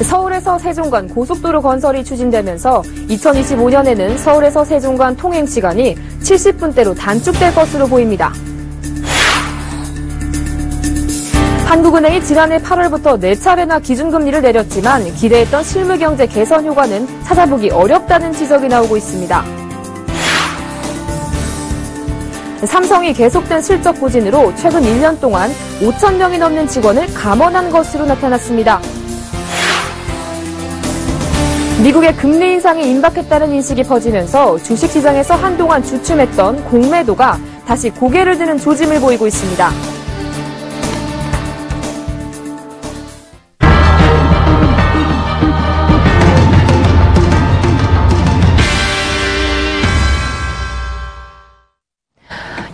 서울에서 세종 간 고속도로 건설이 추진되면서 2025년에는 서울에서 세종 간 통행 시간이 70분대로 단축될 것으로 보입니다. 한국은행이 지난해 8월부터 4차례나 기준금리를 내렸지만 기대했던 실물경제 개선 효과는 찾아보기 어렵다는 지적이 나오고 있습니다. 삼성이 계속된 실적 부진으로 최근 1년 동안 5,000명이 넘는 직원을 감원한 것으로 나타났습니다. 미국의 금리 인상이 임박했다는 인식이 퍼지면서 주식시장에서 한동안 주춤했던 공매도가 다시 고개를 드는 조짐을 보이고 있습니다.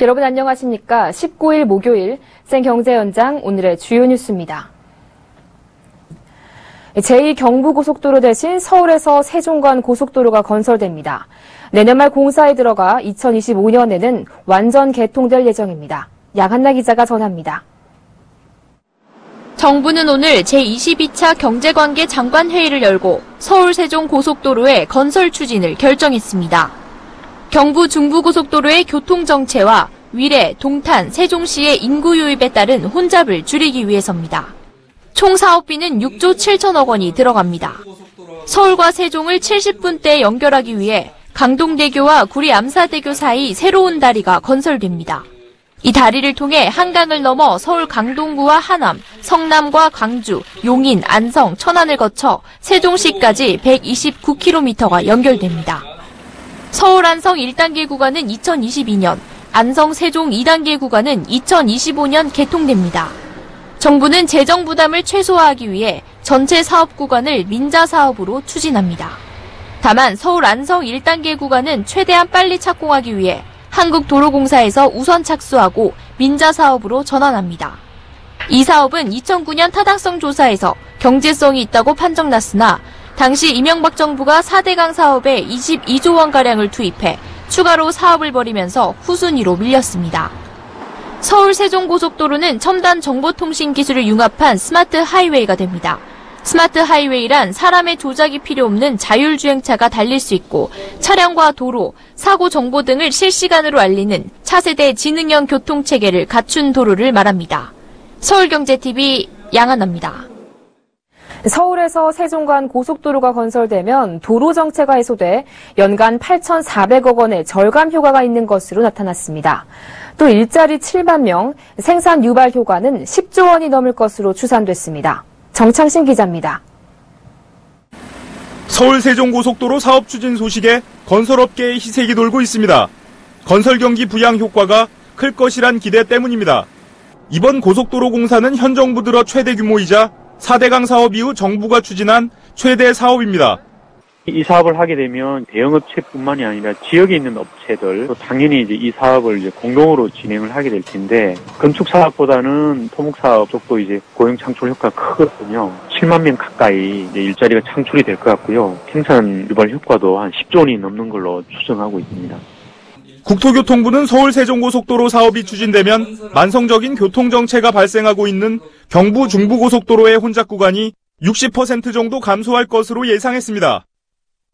여러분 안녕하십니까? 19일 목요일 생경제연장 오늘의 주요 뉴스입니다. 제2경부고속도로 대신 서울에서 세종 간 고속도로가 건설됩니다. 내년 말 공사에 들어가 2025년에는 완전 개통될 예정입니다. 양한나 기자가 전합니다. 정부는 오늘 제22차 경제관계 장관회의를 열고 서울 세종 고속도로의 건설 추진을 결정했습니다. 경부 중부고속도로의 교통정체와 위례, 동탄, 세종시의 인구 유입에 따른 혼잡을 줄이기 위해서입니다. 총 사업비는 6조 7천억 원이 들어갑니다. 서울과 세종을 70분대에 연결하기 위해 강동대교와 구리 암사대교 사이 새로운 다리가 건설됩니다. 이 다리를 통해 한강을 넘어 서울 강동구와 하남, 성남과 광주, 용인, 안성, 천안을 거쳐 세종시까지 129km가 연결됩니다. 서울 안성 1단계 구간은 2022년, 안성 세종 2단계 구간은 2025년 개통됩니다. 정부는 재정 부담을 최소화하기 위해 전체 사업 구간을 민자 사업으로 추진합니다. 다만 서울 안성 1단계 구간은 최대한 빨리 착공하기 위해 한국도로공사에서 우선 착수하고 민자 사업으로 전환합니다. 이 사업은 2009년 타당성 조사에서 경제성이 있다고 판정났으나 당시 이명박 정부가 4대강 사업에 22조 원가량을 투입해 추가로 사업을 벌이면서 후순위로 밀렸습니다. 서울 세종고속도로는 첨단 정보통신 기술을 융합한 스마트 하이웨이가 됩니다. 스마트 하이웨이란 사람의 조작이 필요 없는 자율주행차가 달릴 수 있고 차량과 도로, 사고 정보 등을 실시간으로 알리는 차세대 지능형 교통체계를 갖춘 도로를 말합니다. 서울경제TV 양한나입니다. 서울에서 세종 간 고속도로가 건설되면 도로 정체가 해소돼 연간 8,400억 원의 절감 효과가 있는 것으로 나타났습니다. 또 일자리 7만 명, 생산 유발 효과는 10조 원이 넘을 것으로 추산됐습니다. 정창신 기자입니다. 서울 세종고속도로 사업 추진 소식에 건설업계의 희색이 돌고 있습니다. 건설 경기 부양 효과가 클 것이란 기대 때문입니다. 이번 고속도로 공사는 현 정부 들어 최대 규모이자 4대강 사업 이후 정부가 추진한 최대 사업입니다. 이 사업을 하게 되면 대형업체뿐만이 아니라 지역에 있는 업체들 또 당연히 이제 이 사업을 이제 공동으로 진행을 하게 될 텐데 건축 사업보다는 토목 사업 쪽도 이제 고용 창출 효과가 크거든요. 7만 명 가까이 이제 일자리가 창출이 될 것 같고요. 생산 유발 효과도 한 10조 원이 넘는 걸로 추정하고 있습니다. 국토교통부는 서울 세종고속도로 사업이 추진되면 만성적인 교통정체가 발생하고 있는 경부 중부고속도로의 혼잡 구간이 60% 정도 감소할 것으로 예상했습니다.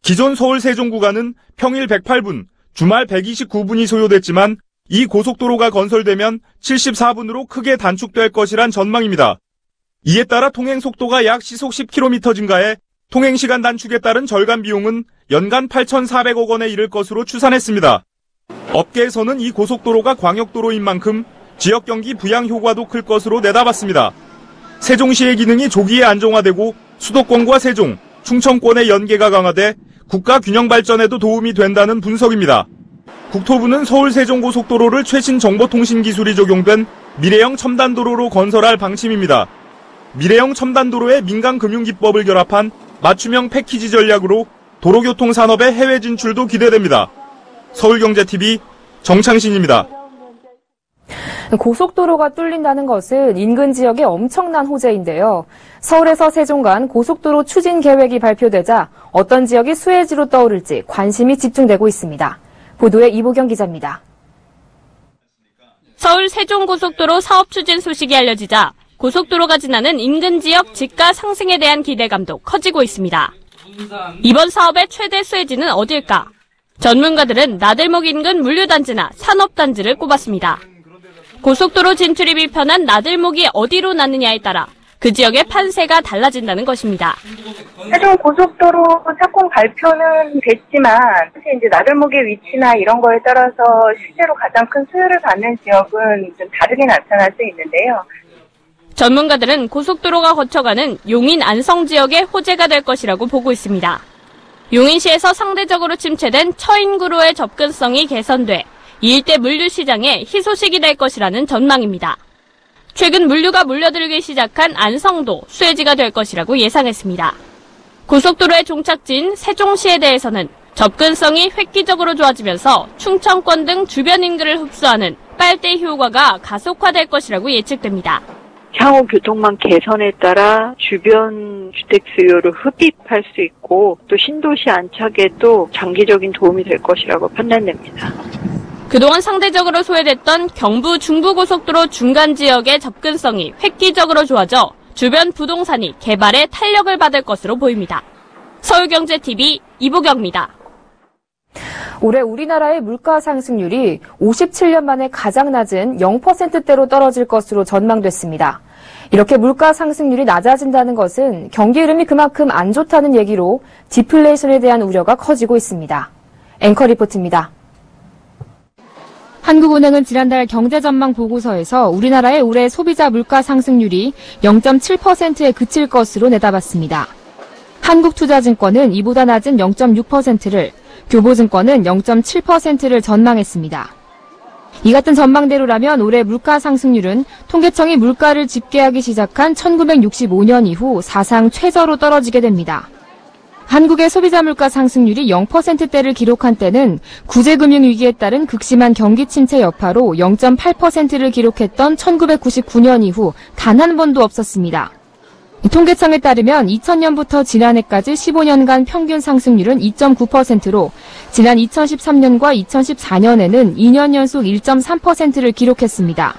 기존 서울 세종 구간은 평일 108분, 주말 129분이 소요됐지만 이 고속도로가 건설되면 74분으로 크게 단축될 것이란 전망입니다. 이에 따라 통행 속도가 약 시속 10km 증가해 통행시간 단축에 따른 절감 비용은 연간 8,400억 원에 이를 것으로 추산했습니다. 업계에서는 이 고속도로가 광역도로인 만큼 지역 경기 부양 효과도 클 것으로 내다봤습니다. 세종시의 기능이 조기에 안정화되고 수도권과 세종, 충청권의 연계가 강화돼 국가 균형 발전에도 도움이 된다는 분석입니다. 국토부는 서울 세종고속도로를 최신 정보통신 기술이 적용된 미래형 첨단도로로 건설할 방침입니다. 미래형 첨단도로에 민간금융기법을 결합한 맞춤형 패키지 전략으로 도로교통 산업의 해외 진출도 기대됩니다. 서울경제TV 정창신입니다. 고속도로가 뚫린다는 것은 인근 지역에 엄청난 호재인데요. 서울에서 세종 간 고속도로 추진 계획이 발표되자 어떤 지역이 수혜지로 떠오를지 관심이 집중되고 있습니다. 보도에 이보경 기자입니다. 서울 세종고속도로 사업 추진 소식이 알려지자 고속도로가 지나는 인근 지역 집가 상승에 대한 기대감도 커지고 있습니다. 이번 사업의 최대 수혜지는 어딜까? 전문가들은 나들목 인근 물류단지나 산업단지를 꼽았습니다. 고속도로 진출이 불편한 나들목이 어디로 나느냐에 따라 그 지역의 판세가 달라진다는 것입니다. 세종 고속도로 착공 발표는 됐지만 사실 이제 나들목의 위치나 이런 거에 따라서 실제로 가장 큰 수혜를 받는 지역은 좀 다르게 나타날 수 있는데요. 전문가들은 고속도로가 거쳐가는 용인 안성 지역의 호재가 될 것이라고 보고 있습니다. 용인시에서 상대적으로 침체된 처인구로의 접근성이 개선돼 이 일대 물류시장에 희소식이 될 것이라는 전망입니다. 최근 물류가 몰려들기 시작한 안성도 수혜지가 될 것이라고 예상했습니다. 고속도로의 종착지인 세종시에 대해서는 접근성이 획기적으로 좋아지면서 충청권 등 주변 인구를 흡수하는 빨대 효과가 가속화될 것이라고 예측됩니다. 향후 교통망 개선에 따라 주변 주택 수요를 흡입할 수 있고 또 신도시 안착에도 장기적인 도움이 될 것이라고 판단됩니다. 그동안 상대적으로 소외됐던 경부 중부고속도로 중간 지역의 접근성이 획기적으로 좋아져 주변 부동산이 개발에 탄력을 받을 것으로 보입니다. 서울경제TV 이보경입니다. 올해 우리나라의 물가 상승률이 57년 만에 가장 낮은 0%대로 떨어질 것으로 전망됐습니다. 이렇게 물가 상승률이 낮아진다는 것은 경기 흐름이 그만큼 안 좋다는 얘기로 디플레이션에 대한 우려가 커지고 있습니다. 앵커 리포트입니다. 한국은행은 지난달 경제전망 보고서에서 우리나라의 올해 소비자 물가 상승률이 0.7%에 그칠 것으로 내다봤습니다. 한국투자증권은 이보다 낮은 0.6%를, 교보증권은 0.7%를 전망했습니다. 이 같은 전망대로라면 올해 물가 상승률은 통계청이 물가를 집계하기 시작한 1965년 이후 사상 최저로 떨어지게 됩니다. 한국의 소비자 물가 상승률이 0%대를 기록한 때는 구제금융위기에 따른 극심한 경기 침체 여파로 0.8%를 기록했던 1999년 이후 단 한 번도 없었습니다. 통계청에 따르면 2000년부터 지난해까지 15년간 평균 상승률은 2.9%로 지난 2013년과 2014년에는 2년 연속 1.3%를 기록했습니다.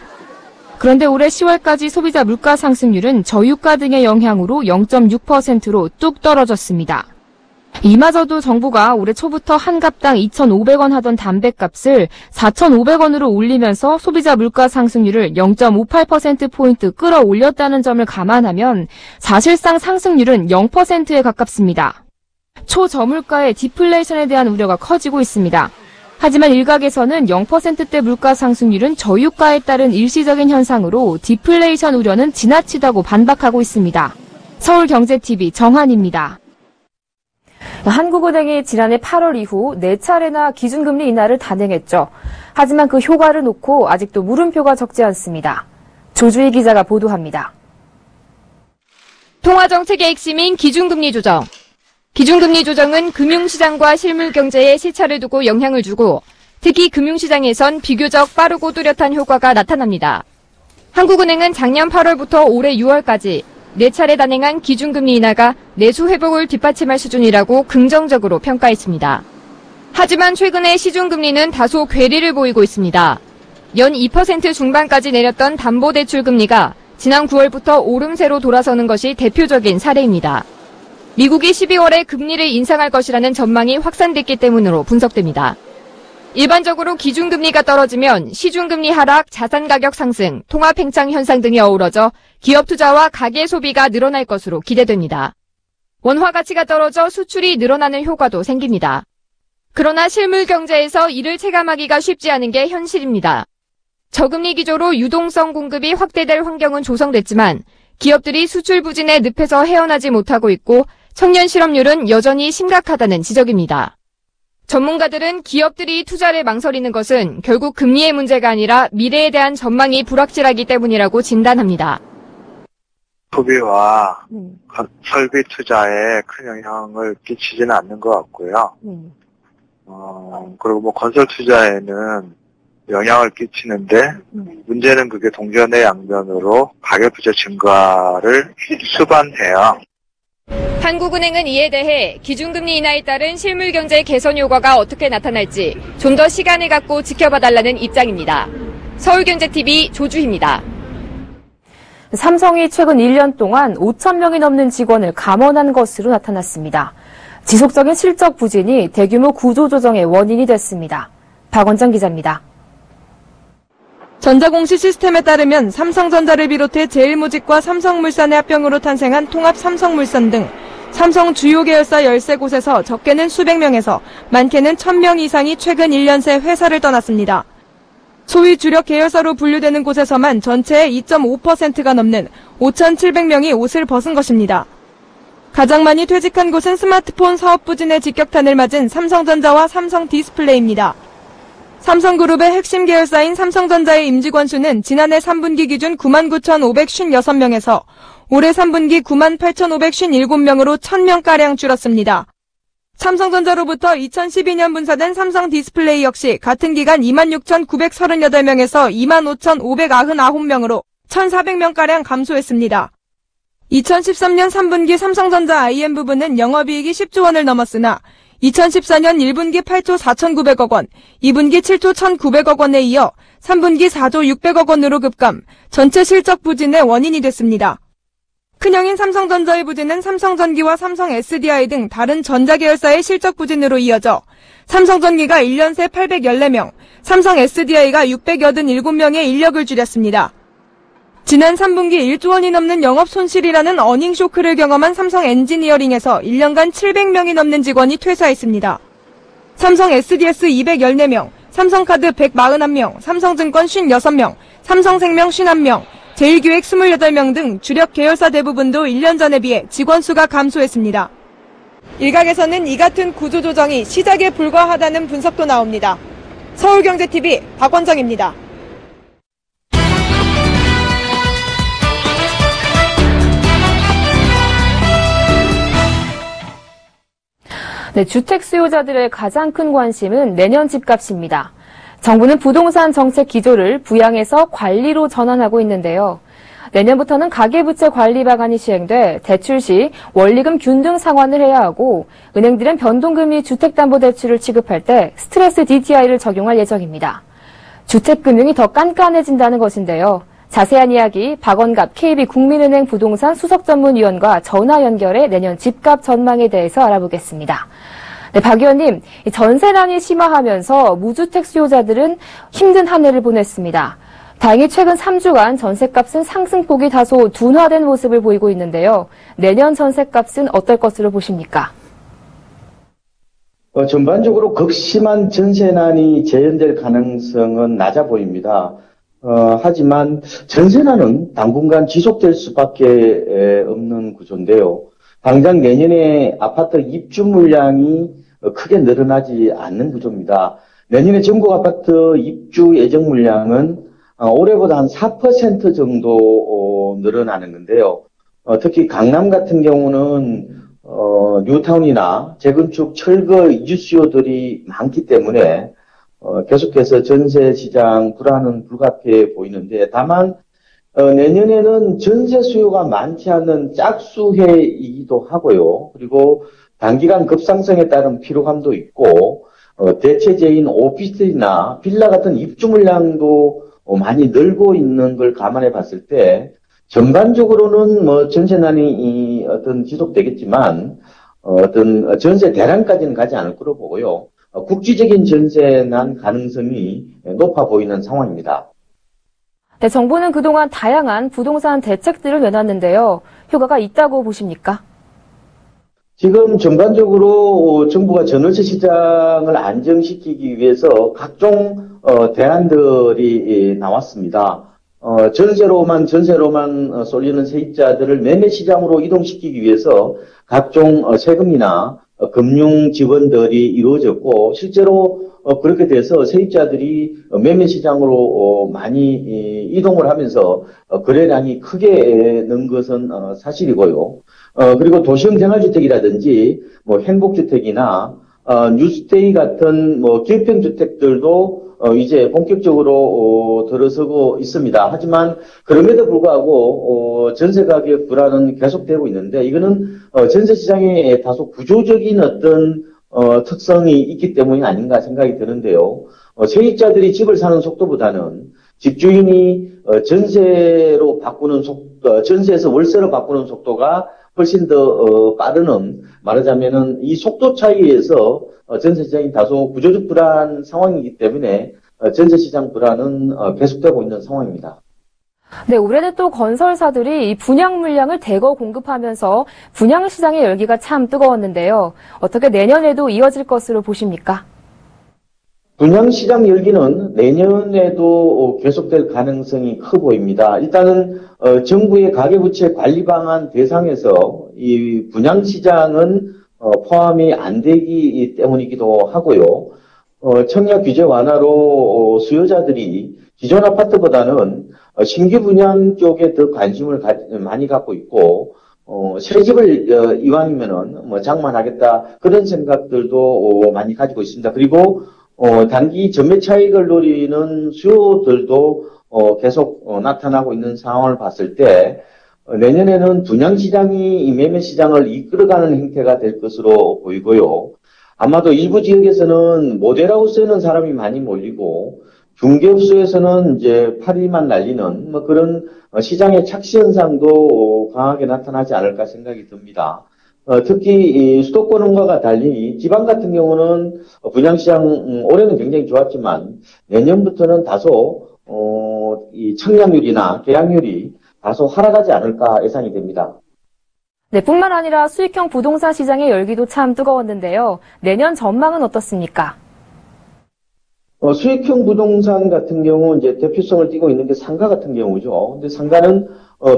그런데 올해 10월까지 소비자 물가 상승률은 저유가 등의 영향으로 0.6%로 뚝 떨어졌습니다. 이마저도 정부가 올해 초부터 한 갑당 2,500원 하던 담뱃값을 4,500원으로 올리면서 소비자 물가 상승률을 0.58%포인트 끌어올렸다는 점을 감안하면 사실상 상승률은 0%에 가깝습니다. 초저물가의 디플레이션에 대한 우려가 커지고 있습니다. 하지만 일각에서는 0%대 물가 상승률은 저유가에 따른 일시적인 현상으로 디플레이션 우려는 지나치다고 반박하고 있습니다. 서울경제TV 정한입니다. 한국은행이 지난해 8월 이후 4차례나 기준금리 인하를 단행했죠. 하지만 그 효과를 놓고 아직도 물음표가 적지 않습니다. 조주희 기자가 보도합니다. 통화정책의 핵심인 기준금리 조정. 기준금리 조정은 금융시장과 실물경제에 시차를 두고 영향을 주고 특히 금융시장에선 비교적 빠르고 뚜렷한 효과가 나타납니다. 한국은행은 작년 8월부터 올해 6월까지 4차례 단행한 기준금리 인하가 내수 회복을 뒷받침할 수준이라고 긍정적으로 평가했습니다. 하지만 최근에 시중금리는 다소 괴리를 보이고 있습니다. 연 2% 중반까지 내렸던 담보대출 금리가 지난 9월부터 오름세로 돌아서는 것이 대표적인 사례입니다. 미국이 12월에 금리를 인상할 것이라는 전망이 확산됐기 때문으로 분석됩니다. 일반적으로 기준금리가 떨어지면 시중금리 하락, 자산가격 상승, 통화팽창 현상 등이 어우러져 기업 투자와 가계 소비가 늘어날 것으로 기대됩니다. 원화 가치가 떨어져 수출이 늘어나는 효과도 생깁니다. 그러나 실물 경제에서 이를 체감하기가 쉽지 않은 게 현실입니다. 저금리 기조로 유동성 공급이 확대될 환경은 조성됐지만 기업들이 수출 부진의 늪에서 헤어나지 못하고 있고 청년 실업률은 여전히 심각하다는 지적입니다. 전문가들은 기업들이 투자를 망설이는 것은 결국 금리의 문제가 아니라 미래에 대한 전망이 불확실하기 때문이라고 진단합니다. 소비와 설비 투자에 큰 영향을 끼치지는 않는 것 같고요. 그리고 건설 투자에는 영향을 끼치는데 문제는 그게 동전의 양면으로 가계부채 증가를 수반해요. 한국은행은 이에 대해 기준금리 인하에 따른 실물경제 개선 효과가 어떻게 나타날지 좀 더 시간을 갖고 지켜봐달라는 입장입니다. 서울경제TV 조주희입니다. 삼성이 최근 1년 동안 5천 명이 넘는 직원을 감원한 것으로 나타났습니다. 지속적인 실적 부진이 대규모 구조조정의 원인이 됐습니다. 박원정 기자입니다. 전자공시 시스템에 따르면 삼성전자를 비롯해 제일모직과 삼성물산의 합병으로 탄생한 통합 삼성물산 등 삼성 주요 계열사 13곳에서 적게는 수백 명에서 많게는 1,000명 이상이 최근 1년 새 회사를 떠났습니다. 소위 주력 계열사로 분류되는 곳에서만 전체의 2.5%가 넘는 5,700명이 옷을 벗은 것입니다. 가장 많이 퇴직한 곳은 스마트폰 사업 부진의 직격탄을 맞은 삼성전자와 삼성디스플레이입니다. 삼성그룹의 핵심 계열사인 삼성전자의 임직원 수는 지난해 3분기 기준 99,556명에서 올해 3분기 98,557명으로 1,000명가량 줄었습니다. 삼성전자로부터 2012년 분사된 삼성디스플레이 역시 같은 기간 26,938명에서 25,599명으로 1,400명가량 감소했습니다. 2013년 3분기 삼성전자 IM 부분은 영업이익이 10조 원을 넘었으나 2014년 1분기 8조 4,900억 원, 2분기 7조 1,900억 원에 이어 3분기 4조 600억 원으로 급감, 전체 실적 부진의 원인이 됐습니다. 큰형인 삼성전자의 부진은 삼성전기와 삼성 SDI 등 다른 전자계열사의 실적 부진으로 이어져 삼성전기가 1년 새 814명, 삼성 SDI가 687명의 인력을 줄였습니다. 지난 3분기 1조 원이 넘는 영업 손실이라는 어닝 쇼크를 경험한 삼성 엔지니어링에서 1년간 700명이 넘는 직원이 퇴사했습니다. 삼성 SDS 214명, 삼성카드 141명, 삼성증권 56명, 삼성생명 51명, 제일기획 28명 등 주력 계열사 대부분도 1년 전에 비해 직원 수가 감소했습니다. 일각에서는 이 같은 구조조정이 시작에 불과하다는 분석도 나옵니다. 서울경제TV 박원정입니다. 네, 주택 수요자들의 가장 큰 관심은 내년 집값입니다. 정부는 부동산 정책 기조를 부양에서 관리로 전환하고 있는데요. 내년부터는 가계부채 관리 방안이 시행돼 대출 시 원리금 균등 상환을 해야 하고 은행들은 변동금리 주택담보대출을 취급할 때 스트레스 DTI를 적용할 예정입니다. 주택금융이 더 깐깐해진다는 것인데요. 자세한 이야기 박원갑 KB국민은행 부동산 수석전문위원과 전화 연결해 내년 집값 전망에 대해서 알아보겠습니다. 네, 박 의원님, 전세난이 심화하면서 무주택 수요자들은 힘든 한 해를 보냈습니다. 다행히 최근 3주간 전세값은 상승폭이 다소 둔화된 모습을 보이고 있는데요. 내년 전세값은 어떨 것으로 보십니까? 전반적으로 극심한 전세난이 재현될 가능성은 낮아 보입니다. 하지만 전세난은 당분간 지속될 수밖에 없는 구조인데요. 당장 내년에 아파트 입주 물량이 크게 늘어나지 않는 구조입니다. 내년에 전국 아파트 입주 예정 물량은 올해보다 한 4% 정도 늘어나는 건데요. 특히 강남 같은 경우는 뉴타운이나 재건축 철거 이주 수요들이 많기 때문에 계속해서 전세 시장 불안은 불가피해 보이는데 다만 내년에는 전세 수요가 많지 않은 짝수해이기도 하고요. 그리고 단기간 급상승에 따른 피로감도 있고 대체재인 오피스텔이나 빌라 같은 입주 물량도 많이 늘고 있는 걸 감안해 봤을 때 전반적으로는 뭐 전세난이 어떤 지속되겠지만 어떤 전세 대란까지는 가지 않을 거로 보고요. 국지적인 전세난 가능성이 높아 보이는 상황입니다. 네, 정부는 그동안 다양한 부동산 대책들을 내놨는데요. 효과가 있다고 보십니까? 지금 전반적으로 정부가 전월세 시장을 안정시키기 위해서 각종 대안들이 나왔습니다. 전세로만 쏠리는 세입자들을 매매 시장으로 이동시키기 위해서 각종 세금이나 금융 지원들이 이루어졌고 실제로 그렇게 돼서 세입자들이 매매 시장으로 많이 이동을 하면서 거래량이 크게 는 것은 사실이고요. 그리고 도시형 생활주택이라든지 뭐 행복주택이나 뉴스테이 같은 뭐 기업형 주택들도 이제 본격적으로 들어서고 있습니다. 하지만 그럼에도 불구하고 전세 가격 불안은 계속되고 있는데 이거는 전세 시장에 다소 구조적인 어떤 특성이 있기 때문이 아닌가 생각이 드는데요. 세입자들이 집을 사는 속도보다는 집주인이 전세로 바꾸는 전세에서 월세로 바꾸는 속도가 훨씬 더 빠르는, 말하자면은 이 속도 차이에서 전세 시장이 다소 구조적 불안 상황이기 때문에 전세 시장 불안은 계속되고 있는 상황입니다. 네, 올해는 또 건설사들이 이 분양 물량을 대거 공급하면서 분양 시장의 열기가 참 뜨거웠는데요. 어떻게 내년에도 이어질 것으로 보십니까? 분양 시장 열기는 내년에도 계속될 가능성이 커 보입니다. 일단은 정부의 가계부채 관리 방안 대상에서 이 분양 시장은 포함이 안 되기 때문이기도 하고요. 청약 규제 완화로 수요자들이 기존 아파트보다는 신규 분양 쪽에 더 관심을 많이 갖고 있고, 새 집을 이왕이면은 장만하겠다 그런 생각들도 많이 가지고 있습니다. 그리고 단기 전매 차익을 노리는 수요들도 계속 나타나고 있는 상황을 봤을 때 내년에는 분양 시장이 이 매매 시장을 이끌어가는 형태가 될 것으로 보이고요. 아마도 일부 지역에서는 모델하우스에는 사람이 많이 몰리고 중개업소에서는 이제 파리만 날리는 그런 시장의 착시 현상도 강하게 나타나지 않을까 생각이 듭니다. 특히 이 수도권과 달리 지방 같은 경우는 분양시장 올해는 굉장히 좋았지만 내년부터는 다소 이 청약률이나 계약률이 다소 하락하지 않을까 예상이 됩니다. 네, 뿐만 아니라 수익형 부동산 시장의 열기도 참 뜨거웠는데요. 내년 전망은 어떻습니까? 수익형 부동산 같은 경우 이제 대표성을 띠고 있는 게 상가 같은 경우죠. 근데 상가는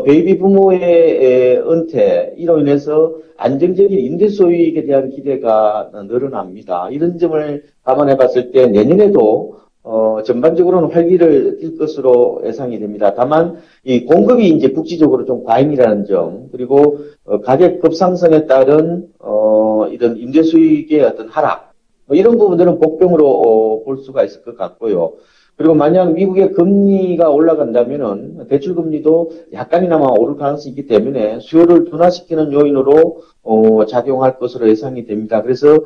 베이비 부모의 은퇴 이로 인해서 안정적인 임대 소유익에 대한 기대가 늘어납니다. 이런 점을 감안해 봤을 때 내년에도 전반적으로는 활기를 띨 것으로 예상이 됩니다. 다만 이 공급이 이제 국지적으로 좀 과잉이라는 점, 그리고 가격 급상승에 따른 이런 임대 수익의 어떤 하락, 이런 부분들은 복병으로 볼 수가 있을 것 같고요. 그리고 만약 미국의 금리가 올라간다면은 대출 금리도 약간이나마 오를 가능성이 있기 때문에 수요를 둔화시키는 요인으로 작용할 것으로 예상이 됩니다. 그래서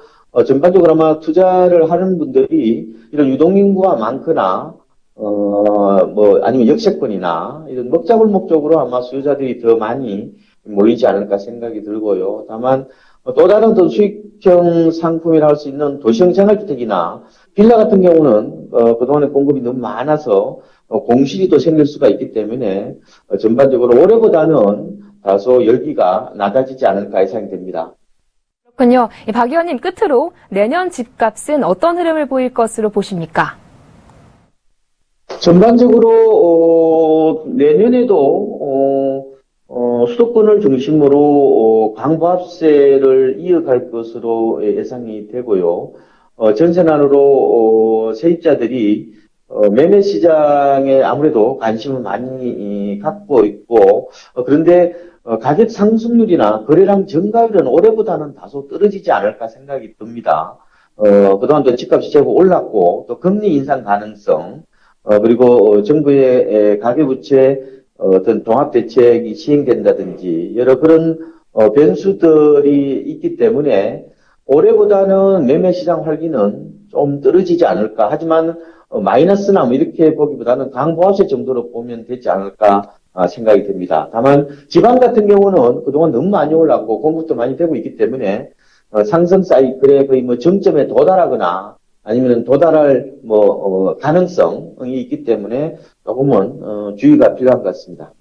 전반적으로 아마 투자를 하는 분들이 이런 유동인구가 많거나 아니면 역세권이나 이런 먹자골목 쪽으로 아마 수요자들이 더 많이 몰리지 않을까 생각이 들고요. 다만 또 다른 더 수익형 상품이라 할 수 있는 도시형 생활주택이나 빌라 같은 경우는 그동안에 공급이 너무 많아서 공실이 또 생길 수가 있기 때문에 전반적으로 올해보다는 다소 열기가 낮아지지 않을까 예상이 됩니다. 그렇군요. 박 의원님, 끝으로 내년 집값은 어떤 흐름을 보일 것으로 보십니까? 전반적으로 내년에도 수도권을 중심으로 강보합세를 이어갈 것으로 예상이 되고요. 전세난으로 세입자들이 매매 시장에 아무래도 관심을 많이 갖고 있고, 그런데 가격 상승률이나 거래량 증가율은 올해보다는 다소 떨어지지 않을까 생각이 듭니다. 그동안도 집값이 제법 올랐고, 또 금리 인상 가능성, 그리고 정부의 가계부채 어떤 종합대책이 시행된다든지 여러 그런 변수들이 있기 때문에 올해보다는 매매시장 활기는 좀 떨어지지 않을까. 하지만 마이너스나 이렇게 보기보다는 강보합세 정도로 보면 되지 않을까 생각이 듭니다. 다만 지방 같은 경우는 그동안 너무 많이 올랐고 공급도 많이 되고 있기 때문에 상승 사이클의 거의 정점에 도달하거나 아니면 도달할 가능성이 있기 때문에 조금은 주의가 필요한 것 같습니다.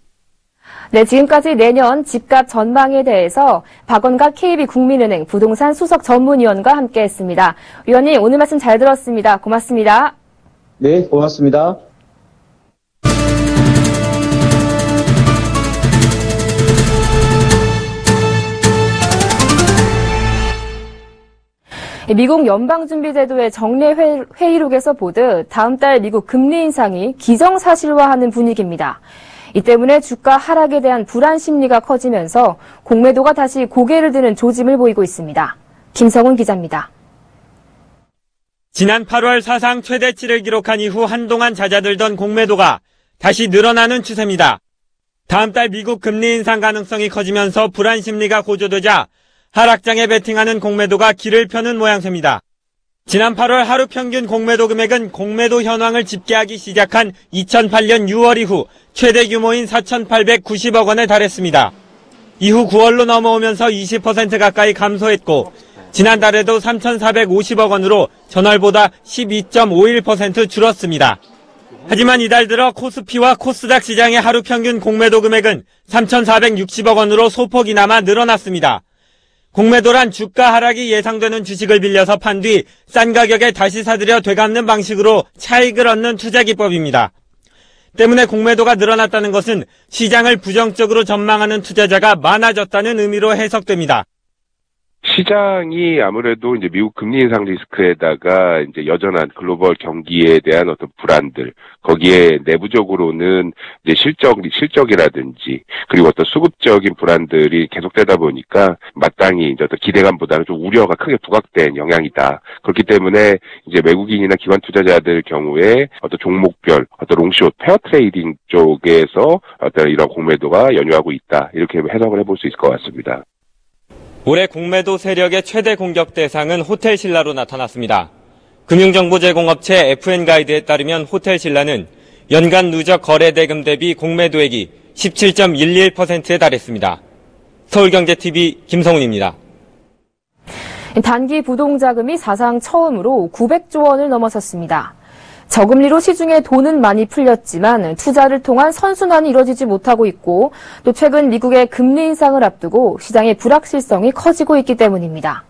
네, 지금까지 내년 집값 전망에 대해서 박원갑 KB국민은행 부동산 수석 전문위원과 함께했습니다. 위원님, 오늘 말씀 잘 들었습니다. 고맙습니다. 네, 고맙습니다. 미국 연방준비제도의 정례 회의록에서 보듯 다음 달 미국 금리 인상이 기정사실화하는 분위기입니다. 이 때문에 주가 하락에 대한 불안 심리가 커지면서 공매도가 다시 고개를 드는 조짐을 보이고 있습니다. 김성훈 기자입니다. 지난 8월 사상 최대치를 기록한 이후 한동안 잦아들던 공매도가 다시 늘어나는 추세입니다. 다음 달 미국 금리 인상 가능성이 커지면서 불안 심리가 고조되자 하락장에 베팅하는 공매도가 길을 펴는 모양새입니다. 지난 8월 하루 평균 공매도 금액은 공매도 현황을 집계하기 시작한 2008년 6월 이후 최대 규모인 4,890억 원에 달했습니다. 이후 9월로 넘어오면서 20% 가까이 감소했고 지난달에도 3,450억 원으로 전월보다 12.51% 줄었습니다. 하지만 이달 들어 코스피와 코스닥 시장의 하루 평균 공매도 금액은 3,460억 원으로 소폭이나마 늘어났습니다. 공매도란 주가 하락이 예상되는 주식을 빌려서 판 뒤 싼 가격에 다시 사들여 되갚는 방식으로 차익을 얻는 투자 기법입니다. 때문에 공매도가 늘어났다는 것은 시장을 부정적으로 전망하는 투자자가 많아졌다는 의미로 해석됩니다. 시장이 아무래도 이제 미국 금리 인상 리스크에다가 이제 여전한 글로벌 경기에 대한 어떤 불안들, 거기에 내부적으로는 이제 실적이라든지 그리고 어떤 수급적인 불안들이 계속되다 보니까 마땅히 이제 어떤 기대감보다는 좀 우려가 크게 부각된 영향이다. 그렇기 때문에 이제 외국인이나 기관 투자자들 경우에 어떤 종목별, 어떤 롱숏, 페어 트레이딩 쪽에서 어떤 이런 공매도가 연유하고 있다. 이렇게 해석을 해볼 수 있을 것 같습니다. 올해 공매도 세력의 최대 공격 대상은 호텔신라로 나타났습니다. 금융정보 제공업체 FN가이드에 따르면 호텔신라는 연간 누적 거래 대금 대비 공매도액이 17.11%에 달했습니다. 서울경제TV 김성훈입니다. 단기 부동자금이 사상 처음으로 900조 원을 넘어섰습니다. 저금리로 시중에 돈은 많이 풀렸지만 투자를 통한 선순환이 이뤄지지 못하고 있고 또 최근 미국의 금리 인상을 앞두고 시장의 불확실성이 커지고 있기 때문입니다.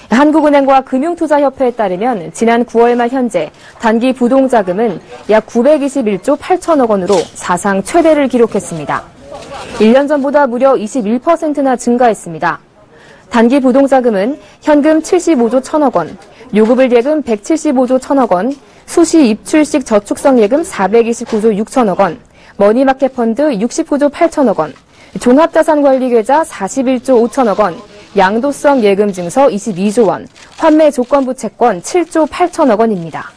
한국은행과 금융투자협회에 따르면 지난 9월 말 현재 단기 부동자금은 약 921조 8천억 원으로 사상 최대를 기록했습니다. 1년 전보다 무려 21%나 증가했습니다. 단기 부동자금은 현금 75조 1천억 원, 요금을 예금 175조 1천억 원, 수시 입출식 저축성 예금 429조 6천억 원, 머니마켓 펀드 69조 8천억 원, 종합자산관리계좌 41조 5천억 원, 양도성 예금 증서 22조 원, 환매 조건부 채권 7조 8천억 원입니다.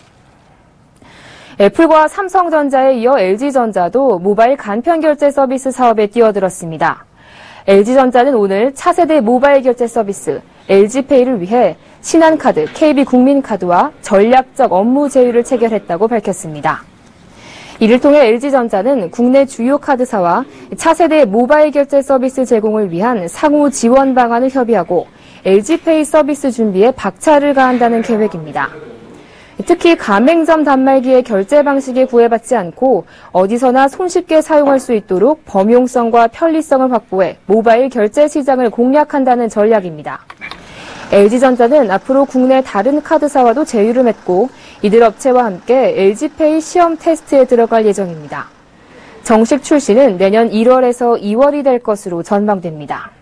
애플과 삼성전자에 이어 LG전자도 모바일 간편결제 서비스 사업에 뛰어들었습니다. LG전자는 오늘 차세대 모바일 결제 서비스 LG페이를 위해 신한카드, KB국민카드와 전략적 업무 제휴를 체결했다고 밝혔습니다. 이를 통해 LG전자는 국내 주요 카드사와 차세대 모바일 결제 서비스 제공을 위한 상호 지원 방안을 협의하고 LG페이 서비스 준비에 박차를 가한다는 계획입니다. 특히 가맹점 단말기의 결제 방식에 구애받지 않고 어디서나 손쉽게 사용할 수 있도록 범용성과 편리성을 확보해 모바일 결제 시장을 공략한다는 전략입니다. LG전자는 앞으로 국내 다른 카드사와도 제휴를 맺고 이들 업체와 함께 LG페이 시험 테스트에 들어갈 예정입니다. 정식 출시는 내년 1월에서 2월이 될 것으로 전망됩니다.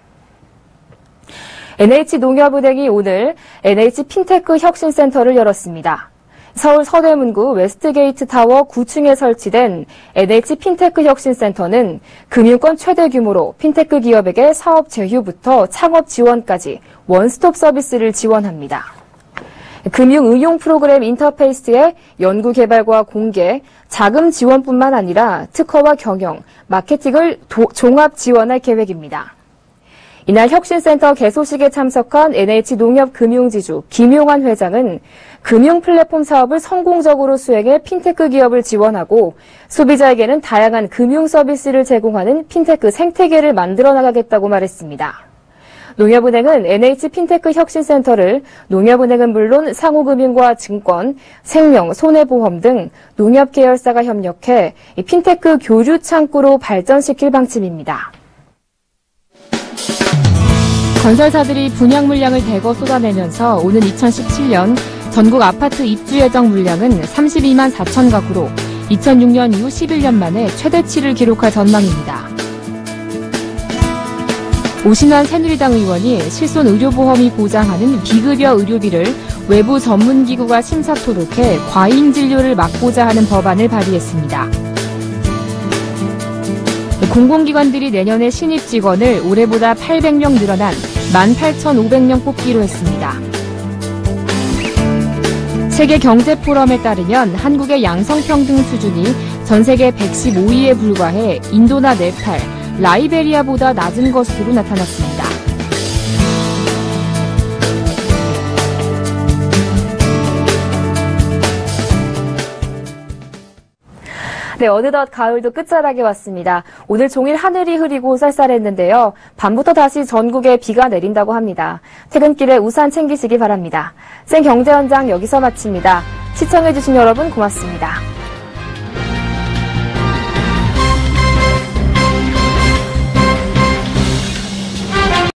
NH농협은행이 오늘 NH 핀테크 혁신센터를 열었습니다. 서울 서대문구 웨스트게이트 타워 9층에 설치된 NH 핀테크 혁신센터는 금융권 최대 규모로 핀테크 기업에게 사업 제휴부터 창업 지원까지 원스톱 서비스를 지원합니다. 금융응용 프로그램 인터페이스의 연구개발과 공개, 자금 지원뿐만 아니라 특허와 경영, 마케팅을 종합 지원할 계획입니다. 이날 혁신센터 개소식에 참석한 NH농협금융지주 김용환 회장은 금융 플랫폼 사업을 성공적으로 수행해 핀테크 기업을 지원하고 소비자에게는 다양한 금융 서비스를 제공하는 핀테크 생태계를 만들어 나가겠다고 말했습니다. 농협은행은 NH 핀테크 혁신센터를 농협은행은 물론 상호금융과 증권, 생명, 손해보험 등 농협 계열사가 협력해 핀테크 교류 창구로 발전시킬 방침입니다. 건설사들이 분양 물량을 대거 쏟아내면서 오는 2017년 전국 아파트 입주 예정 물량은 32만 4천 가구로 2006년 이후 11년 만에 최대치를 기록할 전망입니다. 오신환 새누리당 의원이 실손 의료보험이 보장하는 비급여 의료비를 외부 전문기구가 심사토록해 과잉 진료를 막고자 하는 법안을 발의했습니다. 공공기관들이 내년에 신입 직원을 올해보다 800명 늘어난 18,500명 뽑기로 했습니다. 세계경제포럼에 따르면 한국의 양성평등 수준이 전 세계 115위에 불과해 인도나 네팔, 라이베리아보다 낮은 것으로 나타났습니다. 네, 어느덧 가을도 끝자락에 왔습니다. 오늘 종일 하늘이 흐리고 쌀쌀했는데요. 밤부터 다시 전국에 비가 내린다고 합니다. 퇴근길에 우산 챙기시기 바랍니다. 생경제 현장 여기서 마칩니다. 시청해주신 여러분 고맙습니다.